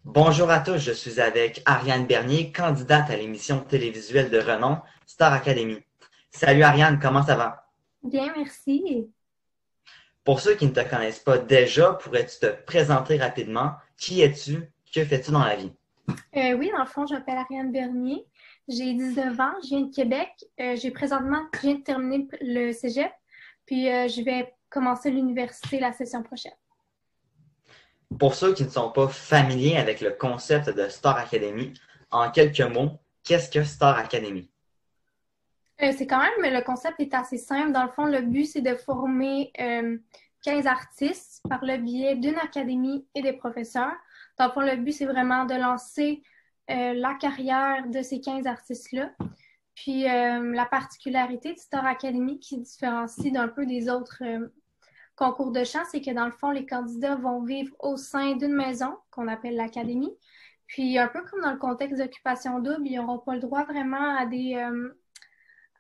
Bonjour à tous, je suis avec Ariane Bernier, candidate à l'émission télévisuelle de renom Star Academy. Salut Ariane, comment ça va? Bien, merci. Pour ceux qui ne te connaissent pas déjà, pourrais-tu te présenter rapidement? Qui es-tu? Que fais-tu dans la vie? Oui, dans le fond, je m'appelle Ariane Bernier. J'ai 19 ans, je viens de Québec. Je viens de terminer le cégep, puis je vais commencer l'université la session prochaine. Pour ceux qui ne sont pas familiers avec le concept de Star Academy, en quelques mots, qu'est-ce que Star Academy? C'est quand même, le concept est assez simple. Dans le fond, le but, c'est de former 15 artistes par le biais d'une académie et des professeurs. Dans le fond, le but, c'est vraiment de lancer la carrière de ces 15 artistes-là. Puis la particularité de Star Academy qui différencie d'un peu des autres concours de chant, c'est que dans le fond, les candidats vont vivre au sein d'une maison qu'on appelle l'académie. Puis un peu comme dans le contexte d'occupation double, ils n'auront pas le droit vraiment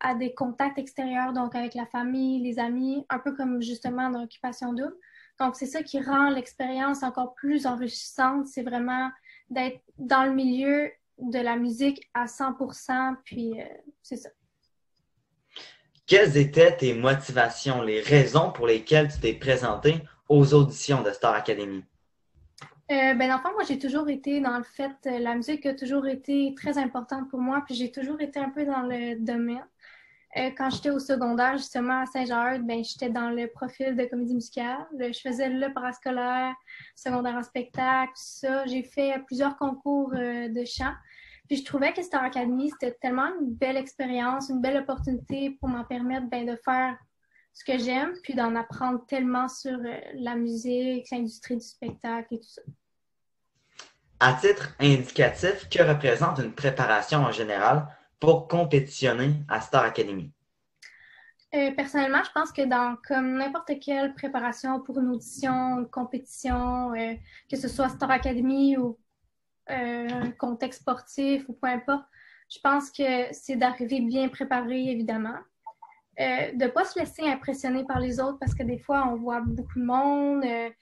à des contacts extérieurs, donc avec la famille, les amis, un peu comme justement dans l'occupation double. Donc c'est ça qui rend l'expérience encore plus enrichissante, c'est vraiment d'être dans le milieu de la musique à 100%, puis c'est ça. Quelles étaient tes motivations, les raisons pour lesquelles tu t'es présenté aux auditions de Star Academy? Ben, dans le fond, moi, j'ai toujours été dans le fait, la musique a toujours été très importante pour moi, puis j'ai toujours été un peu dans le domaine. Quand j'étais au secondaire, justement, à Saint-Jean, ben, j'étais dans le profil de comédie musicale. Je faisais le parascolaire, secondaire en spectacle, tout ça. J'ai fait plusieurs concours de chant. Puis je trouvais que Star Academy, c'était tellement une belle expérience, une belle opportunité pour m'en permettre ben, de faire ce que j'aime, puis d'en apprendre tellement sur la musique, l'industrie du spectacle et tout ça. À titre indicatif, que représente une préparation en général pour compétitionner à Star Academy? Personnellement, je pense que dans comme n'importe quelle préparation pour une audition, une compétition, que ce soit Star Academy ou un contexte sportif ou peu importe, je pense que c'est d'arriver bien préparé, évidemment. De ne pas se laisser impressionner par les autres parce que des fois, on voit beaucoup de monde, il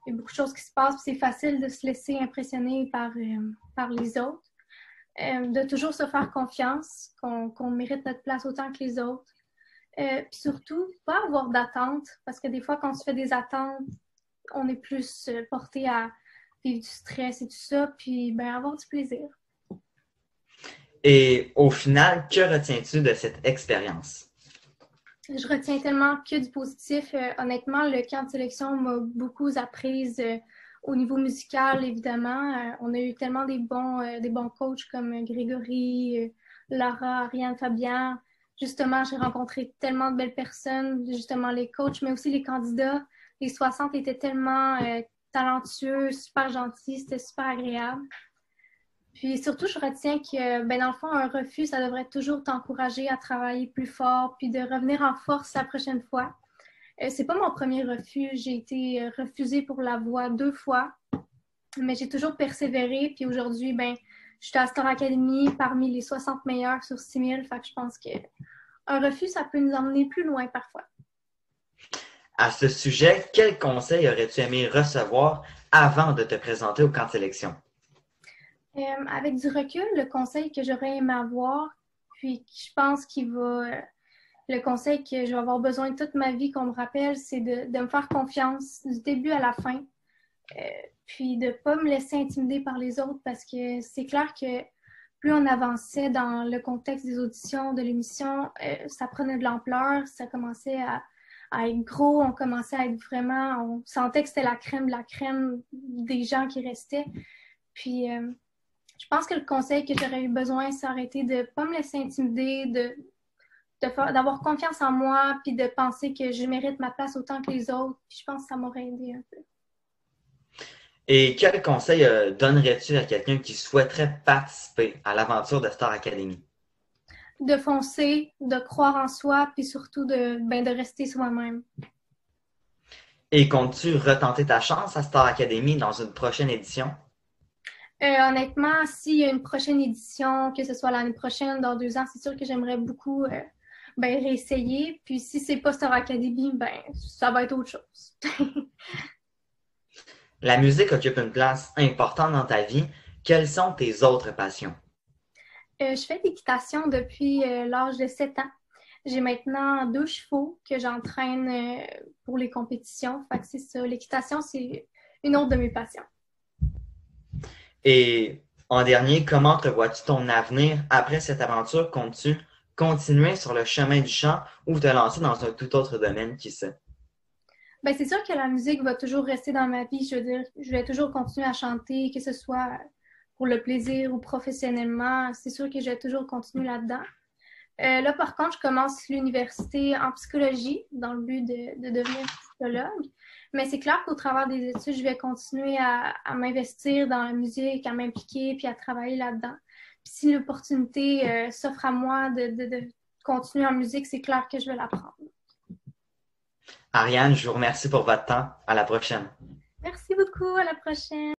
y a beaucoup de choses qui se passent, puis c'est facile de se laisser impressionner par les autres. De toujours se faire confiance, qu'on mérite notre place autant que les autres. Puis surtout, pas avoir d'attente, parce que des fois, quand on se fait des attentes, on est plus porté à vivre du stress et tout ça, puis ben, avoir du plaisir. Et au final, que retiens-tu de cette expérience? Je retiens tellement que du positif. Honnêtement, le camp de sélection m'a beaucoup apprise au niveau musical, évidemment. On a eu tellement des bons coachs comme Grégory, Laura, Ariane, Fabien. Justement, j'ai rencontré tellement de belles personnes, justement les coachs, mais aussi les candidats. Les 60 étaient tellement talentueux, super gentils, c'était super agréable. Puis surtout, je retiens que, ben, dans le fond, un refus, ça devrait toujours t'encourager à travailler plus fort, puis de revenir en force la prochaine fois. C'est pas mon premier refus. J'ai été refusée pour la voix 2 fois, mais j'ai toujours persévéré. Puis aujourd'hui, ben, je suis à Star Academy parmi les 60 meilleurs sur 6000. Fait que je pense que un refus, ça peut nous emmener plus loin parfois. À ce sujet, quel conseil aurais-tu aimé recevoir avant de te présenter au camp de sélection? Avec du recul, le conseil que j'aurais aimé avoir, puis je pense qu'il va le conseil que je vais avoir besoin de toute ma vie qu'on me rappelle, c'est de me faire confiance du début à la fin. Euh, Puis de ne pas me laisser intimider par les autres parce que c'est clair que plus on avançait dans le contexte des auditions, de l'émission, ça prenait de l'ampleur, ça commençait à être gros, on commençait à être vraiment, on sentait que c'était la crème de la crème des gens qui restaient. Puis je pense que le conseil que j'aurais eu besoin, ça aurait été de ne pas me laisser intimider, d'avoir confiance en moi, puis de penser que je mérite ma place autant que les autres. Puis je pense que ça m'aurait aidé un peu. Et quel conseil donnerais-tu à quelqu'un qui souhaiterait participer à l'aventure de Star Academy? De foncer, de croire en soi, puis surtout ben, de rester soi-même. Et comptes-tu retenter ta chance à Star Academy dans une prochaine édition? Honnêtement, s'il y a une prochaine édition, que ce soit l'année prochaine, dans 2 ans, c'est sûr que j'aimerais beaucoup ben, réessayer. Puis si c'est pas Star Academy, ben ça va être autre chose. La musique occupe une place importante dans ta vie. Quelles sont tes autres passions? Je fais de l'équitation depuis l'âge de 7 ans. J'ai maintenant 2 chevaux que j'entraîne pour les compétitions. Fait que c'est ça. L'équitation, c'est une autre de mes passions. Et en dernier, comment entrevois-tu ton avenir après cette aventure? Comptes-tu continuer sur le chemin du chant ou te lancer dans un tout autre domaine, qui sait? Ben, c'est sûr que la musique va toujours rester dans ma vie. Je veux dire, je vais toujours continuer à chanter, que ce soit pour le plaisir ou professionnellement. C'est sûr que je vais toujours continuer là-dedans. Là, par contre, je commence l'université en psychologie dans le but de devenir psychologue. Mais c'est clair qu'au travers des études, je vais continuer à m'investir dans la musique, à m'impliquer puis à travailler là-dedans. Puis si l'opportunité s'offre à moi de continuer en musique, c'est clair que je vais la prendre. Ariane, je vous remercie pour votre temps. À la prochaine. Merci beaucoup. À la prochaine.